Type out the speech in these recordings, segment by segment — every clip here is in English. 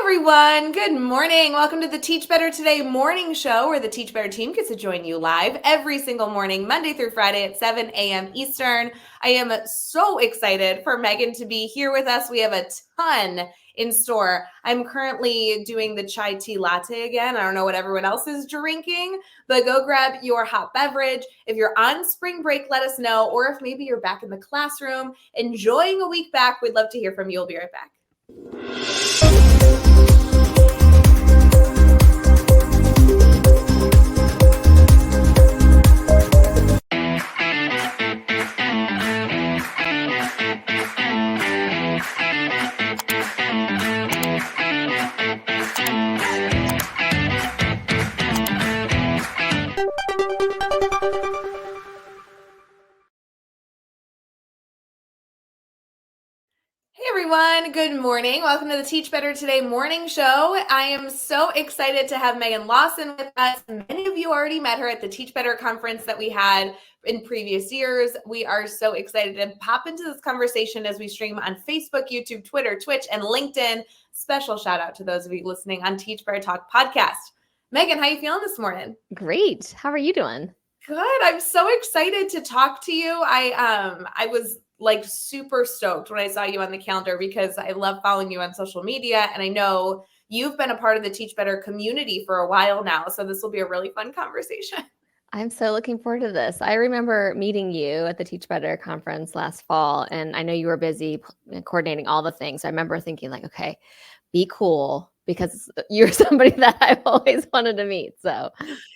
Everyone, good morning. Welcome to the Teach Better Today morning show where the Teach Better team gets to join you live every single morning, Monday through Friday at 7 a.m. Eastern. I am so excited for Megan to be here with us. We have a ton in store. I'm currently doing the chai tea latte again. I don't know what everyone else is drinking, but go grab your hot beverage. If you're on spring break, let us know. Or if maybe you're back in the classroom enjoying a week back, we'd love to hear from you. We'll be right back. Hey everyone, good morning. Welcome to the Teach Better Today morning show. I am so excited to have Megan Lawson with us. Many of you already met her at the Teach Better conference that we had in previous years. We are so excited to pop into this conversation as we stream on Facebook, YouTube, Twitter, Twitch, and LinkedIn. Special shout out to those of you listening on Teach Better Talk podcast. Megan, how are you feeling this morning? Great. How are you doing? Good. I'm so excited to talk to you. I was like super stoked when I saw you on the calendar because I love following you on social media. And I know you've been a part of the Teach Better community for a while now. So this will be a really fun conversation. I'm so looking forward to this. I remember meeting you at the Teach Better conference last fall, and I know you were busy coordinating all the things. I remember thinking like, okay, be cool because you're somebody that I've always wanted to meet. So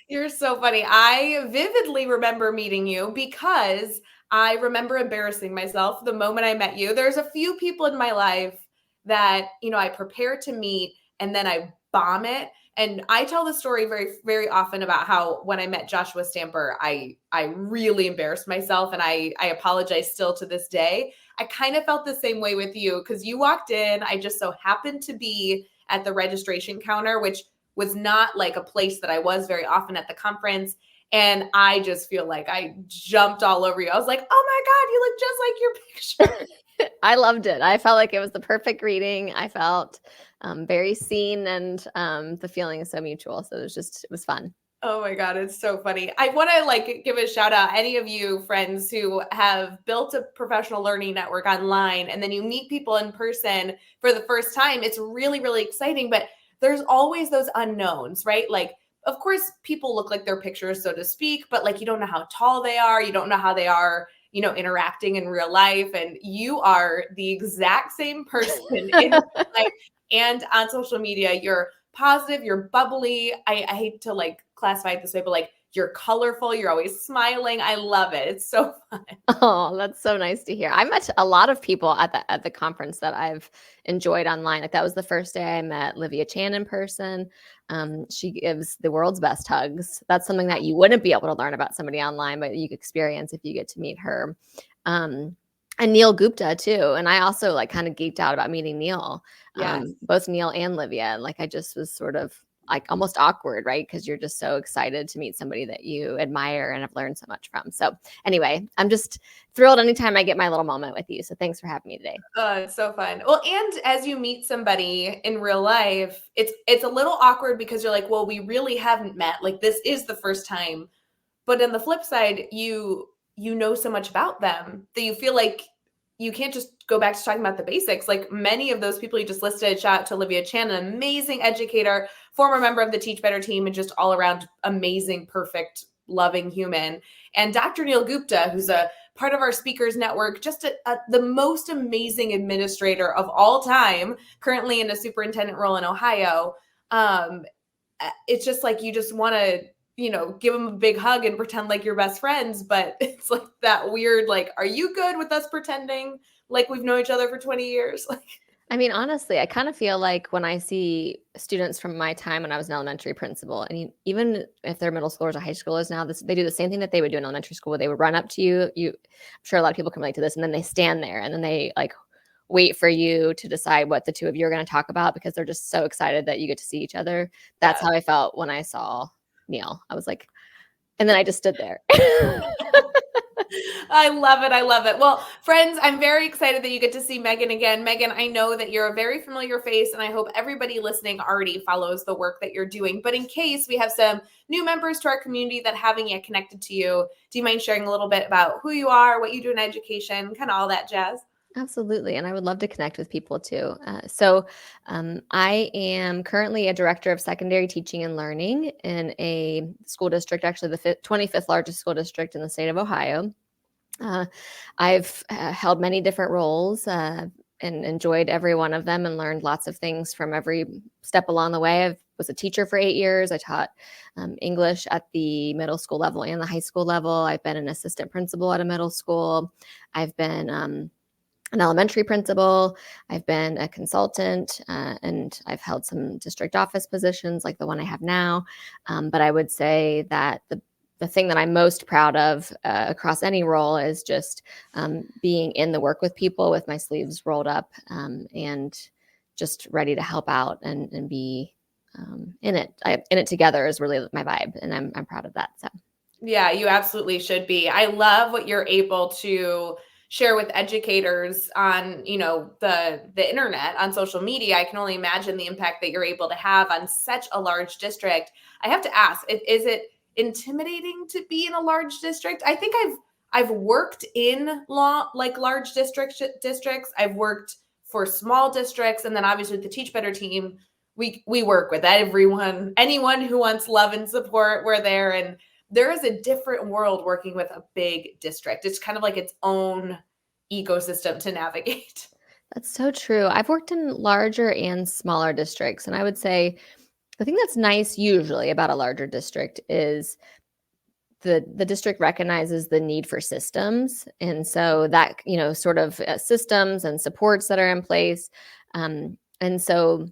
You're so funny. I vividly remember meeting you because I remember embarrassing myself the moment I met you. There's a few people in my life that, I prepare to meet and then I bomb it. And I tell the story very, very often about how when I met Joshua Stamper, I really embarrassed myself and I apologize still to this day. I kind of felt the same way with you because you walked in. I just so happened to be at the registration counter, which was not like a place that I was very often at the conference. And I just feel like I jumped all over you. I was like, oh my God, you look just like your picture. I loved it. I felt like it was the perfect reading. I felt very seen and the feeling is so mutual. So it was fun. Oh my God, it's so funny. I want to give a shout out any of you friends who have built a professional learning network online and then you meet people in person for the first time. It's really, really exciting, but there's always those unknowns, right? Like, of course, people look like their pictures, so to speak, but like, you don't know how tall they are. You don't know how they are, interacting in real life. And you are the exact same person in real life and on social media. You're positive, you're bubbly. I hate to classify it this way, but you're colorful. You're always smiling. I love it. It's so fun. Oh, that's so nice to hear. I met a lot of people at the conference that I've enjoyed online. Like that was the first day I met Livia Chan in person. She gives the world's best hugs. That's something that you wouldn't be able to learn about somebody online, but you experience if you get to meet her. And Neil Gupta too. And I also kind of geeked out about meeting Neil. Yes. Both Neil and Livia. Like I just was sort of almost awkward, right? Because you're just so excited to meet somebody that you admire and have learned so much from. So anyway, I'm just thrilled anytime I get my little moment with you. So thanks for having me today. It's so fun. Well, and as you meet somebody in real life, it's a little awkward because you're like, well, we really haven't met. Like this is the first time. But on the flip side, you know so much about them that you feel like you can't just go back to talking about the basics. Like many of those people you just listed, shout out to Olivia Chan, an amazing educator, former member of the Teach Better team, and just all around amazing, perfect, loving human. And Dr. Neil Gupta, who's a part of our speakers network, just the most amazing administrator of all time, currently in a superintendent role in Ohio. It's just like, you just want to, give them a big hug and pretend like you're best friends. But it's like that weird, are you good with us pretending like we've known each other for 20 years? I mean, honestly, I kind of feel like when I see students from my time when I was an elementary principal, and even if they're middle schoolers or high schoolers now, they do the same thing that they would do in elementary school, where they would run up to you. I'm sure a lot of people can relate to this, and then they stand there, and then they wait for you to decide what the two of you are going to talk about because they're just so excited that you get to see each other. That's how I felt when I saw Neil. I was like, and then I just stood there. I love it. I love it. Well, friends, I'm very excited that you get to see Megan again. Megan, I know that you're a very familiar face, and I hope everybody listening already follows the work that you're doing. But in case we have some new members to our community that haven't yet connected to you, do you mind sharing a little bit about who you are, what you do in education, kind of all that jazz? Absolutely. And I would love to connect with people too. I am currently a director of secondary teaching and learning in a school district, actually the 25th largest school district in the state of Ohio. Uh, I've held many different roles and enjoyed every one of them and learned lots of things from every step along the way. I was a teacher for 8 years. I taught English at the middle school level and the high school level. I've been an assistant principal at a middle school. I've been an elementary principal. I've been a consultant, and I've held some district office positions like the one I have now. But I would say that the thing that I'm most proud of across any role is just being in the work with people with my sleeves rolled up, and just ready to help out and be in it. In it together is really my vibe, and I'm proud of that. So. Yeah, you absolutely should be. I love what you're able to share with educators on, the internet, on social media. I can only imagine the impact that you're able to have on such a large district. I have to ask, is it intimidating to be in a large district? I think I've worked in large districts. I've worked for small districts, and then obviously with the Teach Better team, we work with everyone, anyone who wants love and support. We're there, and there is a different world working with a big district. It's kind of like its own ecosystem to navigate. That's so true. I've worked in larger and smaller districts, and I would say the thing that's nice usually about a larger district is the district recognizes the need for systems, and so that sort of systems and supports that are in place, and so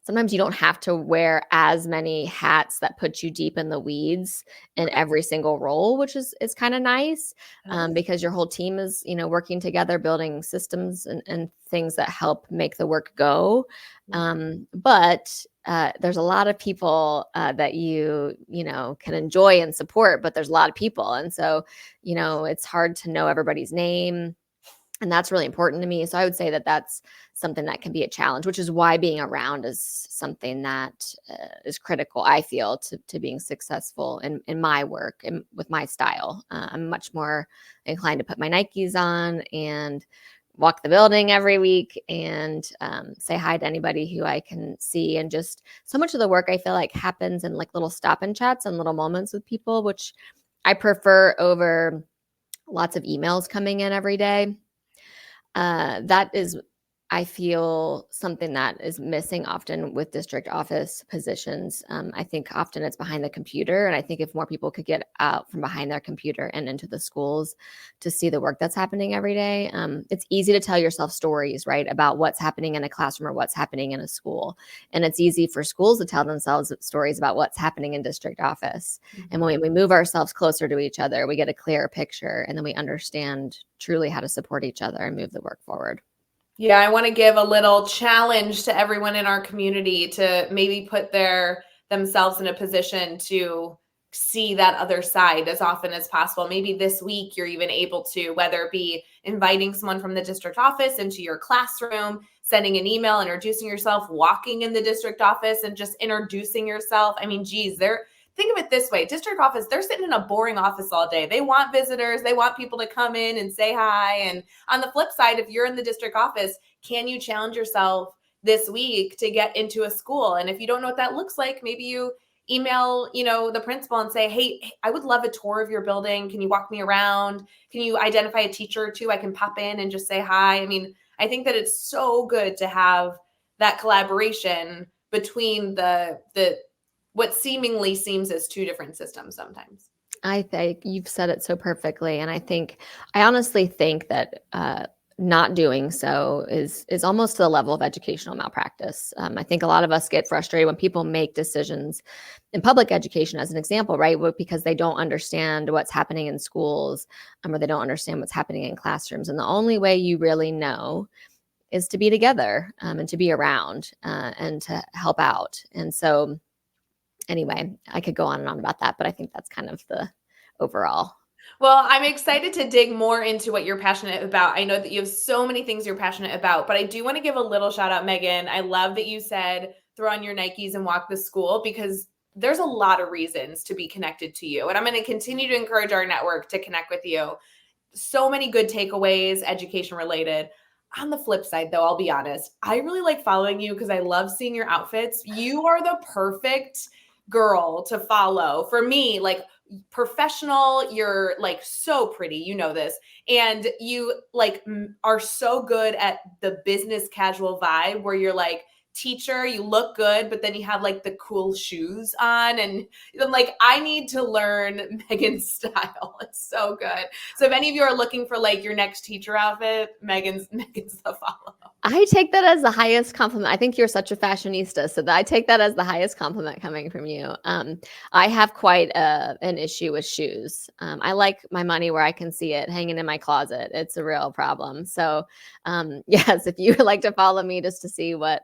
sometimes you don't have to wear as many hats that put you deep in the weeds in Okay. every single role, which is kind of nice, Yes. because your whole team is working together, building systems and things that help make the work go. But there's a lot of people that you can enjoy and support, but there's a lot of people, and so it's hard to know everybody's name, and that's really important to me. So I would say that that's something that can be a challenge, which is why being around is something that is critical, I feel, to being successful in my work and with my style. I'm much more inclined to put my Nikes on and walk the building every week and say hi to anybody who I can see. And just so much of the work I feel like happens in like little stop and chats and little moments with people, which I prefer over lots of emails coming in every day. That is, I feel, something that is missing often with district office positions. I think often it's behind the computer, and I think if more people could get out from behind their computer and into the schools to see the work that's happening every day, it's easy to tell yourself stories, right, about what's happening in a classroom or what's happening in a school, and it's easy for schools to tell themselves stories about what's happening in district office. And when we move ourselves closer to each other, we get a clearer picture, and then we understand truly how to support each other and move the work forward. Yeah, I want to give a little challenge to everyone in our community to maybe put themselves in a position to see that other side as often as possible. Maybe this week you're even able to, whether it be inviting someone from the district office into your classroom, sending an email, introducing yourself, walking in the district office and just introducing yourself. I mean, geez, think of it this way. District office, they're sitting in a boring office all day. They want visitors. They want people to come in and say hi. And on the flip side, if you're in the district office, can you challenge yourself this week to get into a school? And if you don't know what that looks like, maybe you email, the principal and say, hey, I would love a tour of your building. Can you walk me around? Can you identify a teacher or two? I can pop in and just say hi. I mean, I think that it's so good to have that collaboration between the what seemingly seems as two different systems sometimes. I think you've said it so perfectly, and I honestly think that not doing so is almost to the level of educational malpractice. I think a lot of us get frustrated when people make decisions in public education, as an example, right? Because they don't understand what's happening in schools, or they don't understand what's happening in classrooms. And the only way you really know is to be together, and to be around, and to help out. And so, anyway, I could go on and on about that, but I think that's kind of the overall. Well, I'm excited to dig more into what you're passionate about. I know that you have so many things you're passionate about, but I do want to give a little shout out, Megan. I love that you said throw on your Nikes and walk the school because there's a lot of reasons to be connected to you. And I'm going to continue to encourage our network to connect with you. So many good takeaways, education related. On the flip side, though, I'll be honest, I really like following you because I love seeing your outfits. You are the perfect girl to follow for me. Like, professional, you're like so pretty, you know this, and you like are so good at the business casual vibe where you're like teacher, you look good, but then you have like the cool shoes on, and I'm like, I need to learn Megan's style. It's so good. So if any of you are looking for like your next teacher outfit, Megan's the follow. I take that as the highest compliment. I think you're such a fashionista, so I take that as the highest compliment coming from you. I have quite an issue with shoes. I like my money where I can see it hanging in my closet. It's a real problem. So, yes, if you would like to follow me just to see what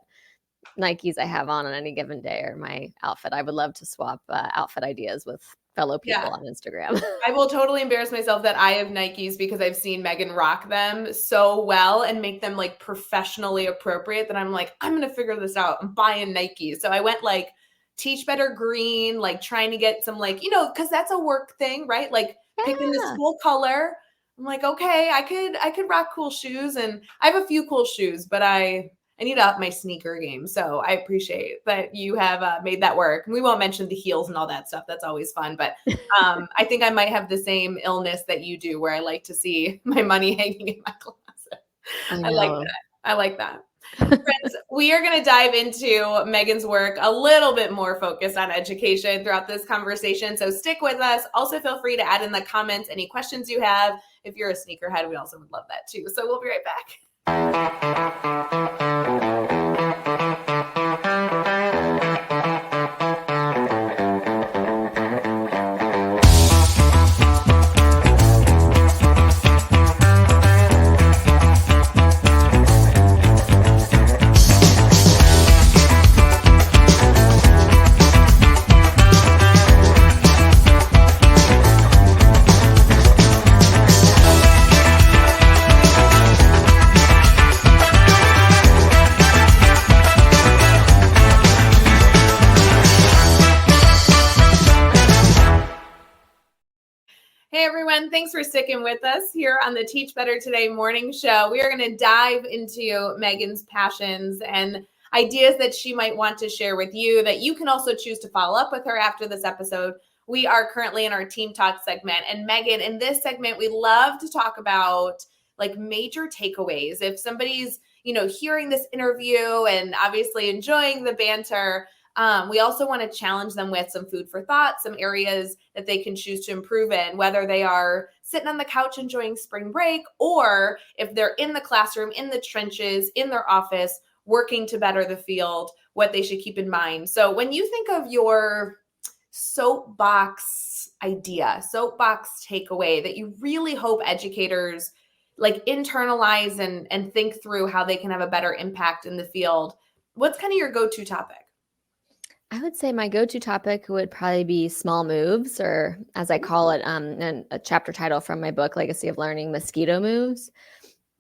Nikes I have on any given day or my outfit, I would love to swap outfit ideas with fellow Yeah. people on Instagram. I will totally embarrass myself that I have Nikes because I've seen Megan rock them so well and make them like professionally appropriate that I'm like, I'm going to figure this out. I'm buying Nikes. So I went like teach better green, like trying to get some like, cause that's a work thing, right? Like picking the Yeah. school color. I'm like, okay, I could rock cool shoes, and I have a few cool shoes, but I need to up my sneaker game. So I appreciate that you have made that work. We won't mention the heels and all that stuff. That's always fun. But I think I might have the same illness that you do where I like to see my money hanging in my closet. I I like know. that. I like that. Friends, we are going to dive into Megan's work a little bit more focused on education throughout this conversation. So stick with us. Also, feel free to add in the comments any questions you have. If you're a sneakerhead, we also would love that too. So we'll be right back. Hey everyone, thanks for sticking with us here on the Teach Better Today morning show. We are going to dive into Megan's passions and ideas that she might want to share with you that you can also choose to follow up with her after this episode. We are currently in our Team Talk segment, and Megan, in this segment, we love to talk about like major takeaways. If somebody's, hearing this interview and obviously enjoying the banter, we also want to challenge them with some food for thought, some areas that they can choose to improve in, whether they are sitting on the couch enjoying spring break, or if they're in the classroom, in the trenches, in their office, working to better the field, what they should keep in mind. So when you think of your soapbox idea, soapbox takeaway that you really hope educators like internalize and think through how they can have a better impact in the field, what's kind of your go-to topic? I would say my go-to topic would probably be small moves, or as I call it, in a chapter title from my book, Legacy of Learning, mosquito moves.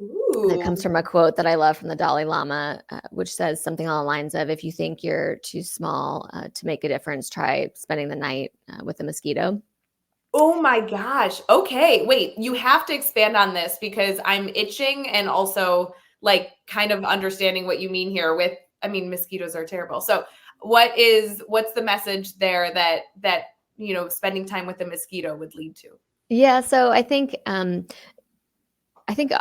That comes Ooh. from a quote that I love from the Dalai Lama, which says something along the lines of, if you think you're too small to make a difference, try spending the night with a mosquito. Oh my gosh. Okay. Wait, you have to expand on this because I'm itching and also like kind of understanding what you mean here with, I mean, mosquitoes are terrible. So what's the message there that spending time with a mosquito would lead to? Yeah, so I think a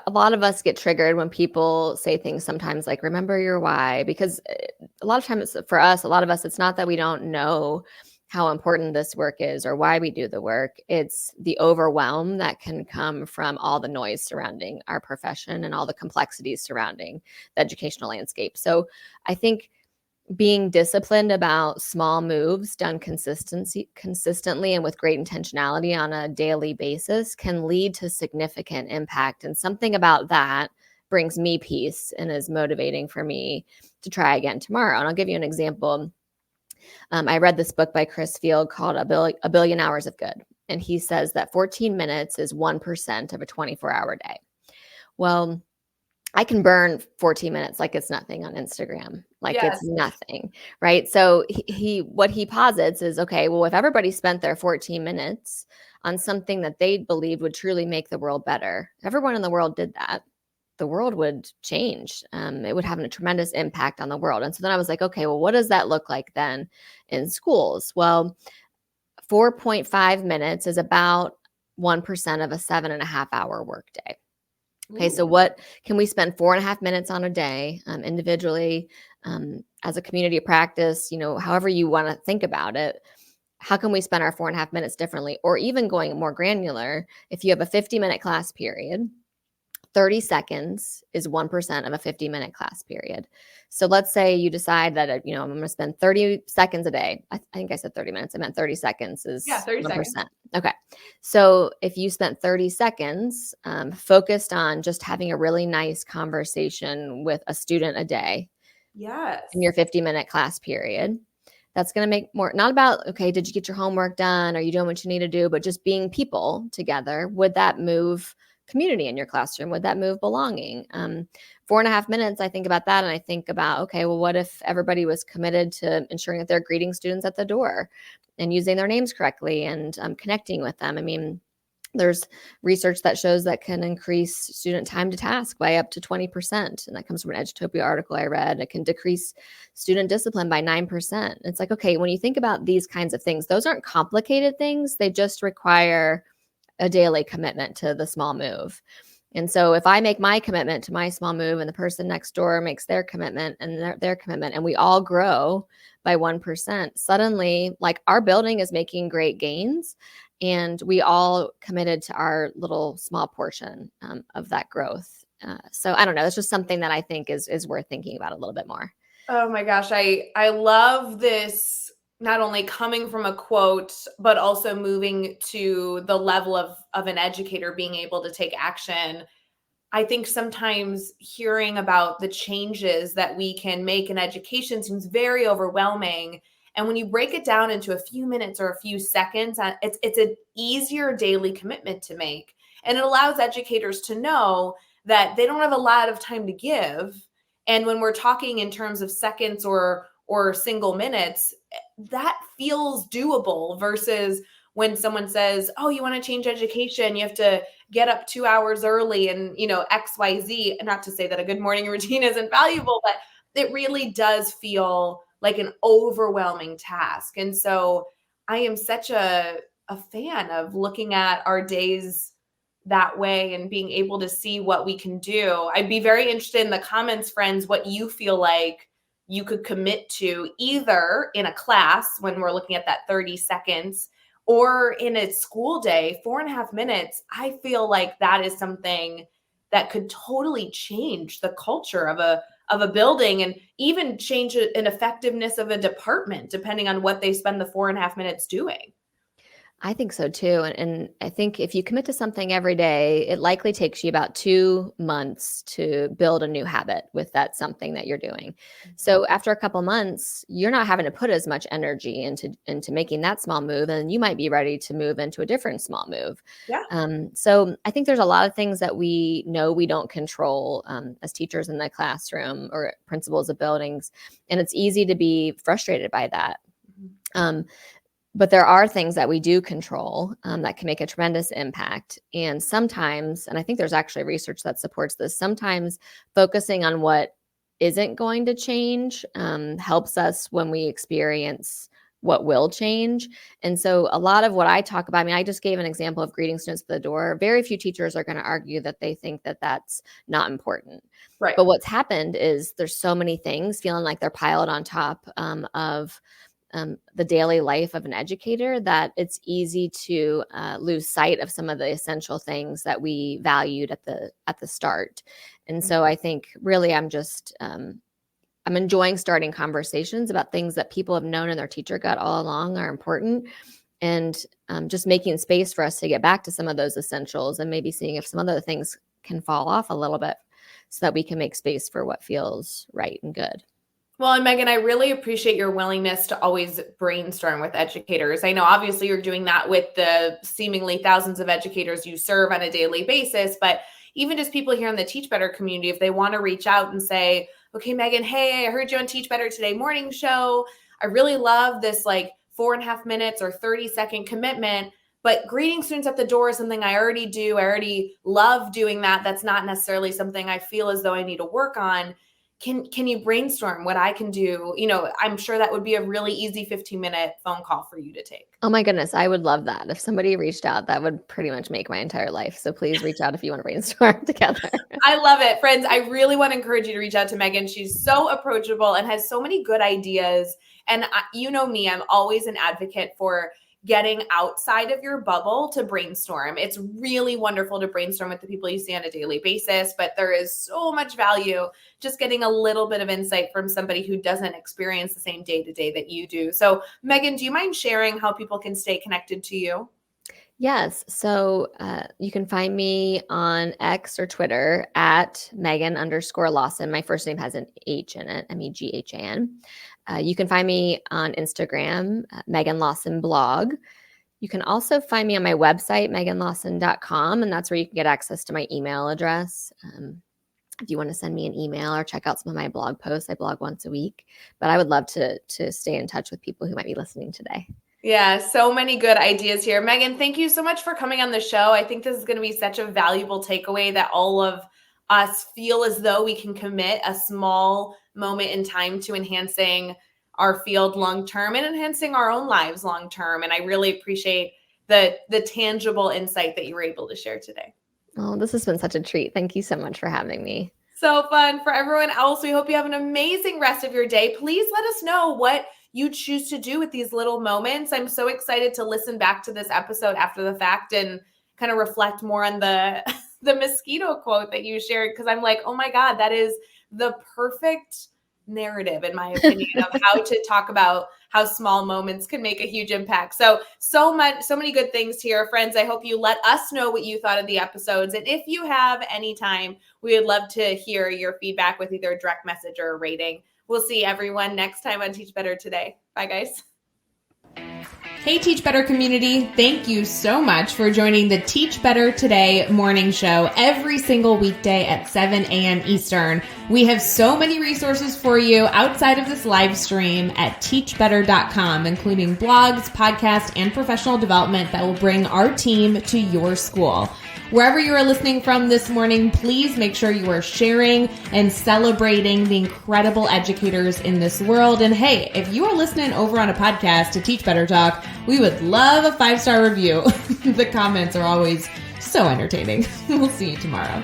lot of us get triggered when people say things sometimes like, remember your why, because a lot of times for us, a lot of us, it's not that we don't know how important this work is or why we do the work. It's the overwhelm that can come from all the noise surrounding our profession and all the complexities surrounding the educational landscape. So I think being disciplined about small moves done consistently and with great intentionality on a daily basis can lead to significant impact. And something about that brings me peace and is motivating for me to try again tomorrow. And I'll give you an example. I read this book by Chris Field called A Billion Hours of Good. And he says that 14 minutes is 1% of a 24-hour day. Well, I can burn 14 minutes like it's nothing on Instagram, like it's Yes. nothing, right? So what he posits is, okay, well, if everybody spent their 14 minutes on something that they believed would truly make the world better, everyone in the world did that, the world would change. It would have a tremendous impact on the world. And so then I was like, okay, well, what does that look like then in schools? Well, 4.5 minutes is about 1% of a 7.5-hour workday. Okay, so Ooh. what can we spend 4.5 minutes on a day individually as a community of practice, however you want to think about it? How can we spend our 4.5 minutes differently? Or even going more granular, if you have a 50-minute class period, 30 seconds is 1% of a 50-minute class period. So let's say you decide that, I'm going to spend 30 seconds a day. I think I said 30 minutes. I meant 30 seconds Yeah, is 30 seconds. 1%. Okay. So if you spent 30 seconds focused on just having a really nice conversation with a student a day Yes. in your 50-minute class period, that's going to make more, not about, okay, did you get your homework done? Are you doing what you need to do? But just being people together. Would that move community in your classroom? Would that move belonging? 4.5 minutes, I think about that. And I think about, okay, well, what if everybody was committed to ensuring that they're greeting students at the door and using their names correctly and connecting with them? I mean, there's research that shows that can increase student time to task by up to 20%. And that comes from an Edutopia article I read. It can decrease student discipline by 9%. It's like, okay, when you think about these kinds of things, those aren't complicated things. They just require a daily commitment to the small move. And so if I make my commitment to my small move and the person next door makes their commitment and their commitment, and we all grow by 1%, suddenly like our building is making great gains and we all committed to our little small portion of that growth. So I don't know. It's just something that I think is worth thinking about a little bit more. Oh my gosh, I love this, not only coming from a quote, but also moving to the level of an educator being able to take action. I think sometimes hearing about the changes that we can make in education seems very overwhelming. And when you break it down into a few minutes or a few seconds, it's an easier daily commitment to make. And it allows educators to know that they don't have a lot of time to give. And when we're talking in terms of seconds or single minutes, that feels doable versus when someone says, "Oh, you want to change education, you have to get up 2 hours early and, XYZ." Not to say that a good morning routine isn't valuable, but it really does feel like an overwhelming task. And so I am such a fan of looking at our days that way and being able to see what we can do. I'd be very interested in the comments, friends, what you feel like you could commit to either in a class when we're looking at that 30 seconds or in a school day. 4.5 minutes, I feel like that is something that could totally change the culture of a building and even change an effectiveness of a department, depending on what they spend the 4.5 minutes doing. I think so too. And I think if you commit to something every day, it likely takes you about 2 months to build a new habit with that something that you're doing. So after a couple months, you're not having to put as much energy into making that small move, and you might be ready to move into a different small move. Yeah. So I think there's a lot of things that we know we don't control as teachers in the classroom or principals of buildings, and it's easy to be frustrated by that. Um, but there are things that we do control that can make a tremendous impact. And sometimes, and I think there's actually research that supports this, sometimes focusing on what isn't going to change helps us when we experience what will change. And so a lot of what I talk about, I mean, I just gave an example of greeting students at the door. Very few teachers are going to argue that they think that that's not important. Right. But what's happened is there's so many things feeling like they're piled on top of the daily life of an educator that it's easy to lose sight of some of the essential things that we valued at the start. And so I think really I'm enjoying starting conversations about things that people have known in their teacher gut all along are important, and just making space for us to get back to some of those essentials and maybe seeing if some other things can fall off a little bit so that we can make space for what feels right and good. Well, and Megan, I really appreciate your willingness to always brainstorm with educators. I know obviously you're doing that with the seemingly thousands of educators you serve on a daily basis, but even just people here in the Teach Better community, if they want to reach out and say, okay, Megan, hey, I heard you on Teach Better Today morning show. I really love this like 4.5 minutes or 30-second commitment, but greeting students at the door is something I already do. I already love doing that. That's not necessarily something I feel as though I need to work on. Can you brainstorm what I can do? I'm sure that would be a really easy 15-minute phone call for you to take. Oh my goodness, I would love that. If somebody reached out, that would pretty much make my entire life. So please reach out if you want to brainstorm together. I love it. Friends, I really want to encourage you to reach out to Megan. She's so approachable and has so many good ideas. And you know me, I'm always an advocate for getting outside of your bubble to brainstorm. It's really wonderful to brainstorm with the people you see on a daily basis, but there is so much value just getting a little bit of insight from somebody who doesn't experience the same day-to-day that you do. So Megan, do you mind sharing how people can stay connected to you? Yes. So you can find me on X or Twitter at Megan_Lawson. My first name has an H in it, Meghan. You can find me on Instagram, Megan Lawson blog. You can also find me on my website, meganlawson.com, and that's where you can get access to my email address. If you want to send me an email or check out some of my blog posts, I blog once a week. But I would love to stay in touch with people who might be listening today. Yeah, so many good ideas here. Megan, thank you so much for coming on the show. I think this is going to be such a valuable takeaway that all of us feel as though we can commit a small moment in time to enhancing our field long-term and enhancing our own lives long-term. And I really appreciate the tangible insight that you were able to share today. Oh, this has been such a treat. Thank you so much for having me. So fun. For everyone else, we hope you have an amazing rest of your day. Please let us know what you choose to do with these little moments. I'm so excited to listen back to this episode after the fact and kind of reflect more on the mosquito quote that you shared, because I'm like, oh my God, that is the perfect narrative, in my opinion, of how to talk about how small moments can make a huge impact. So many good things here. Friends, I hope you let us know what you thought of the episodes. And if you have any time, we would love to hear your feedback with either a direct message or a rating. We'll see everyone next time on Teach Better Today. Bye, guys. Hey, Teach Better community. Thank you so much for joining the Teach Better Today morning show every single weekday at 7 a.m. Eastern. We have so many resources for you outside of this live stream at teachbetter.com, including blogs, podcasts, and professional development that will bring our team to your school. Wherever you are listening from this morning, please make sure you are sharing and celebrating the incredible educators in this world. And hey, if you are listening over on a podcast to Teach Better Talk, we would love a 5-star review. The comments are always so entertaining. We'll see you tomorrow.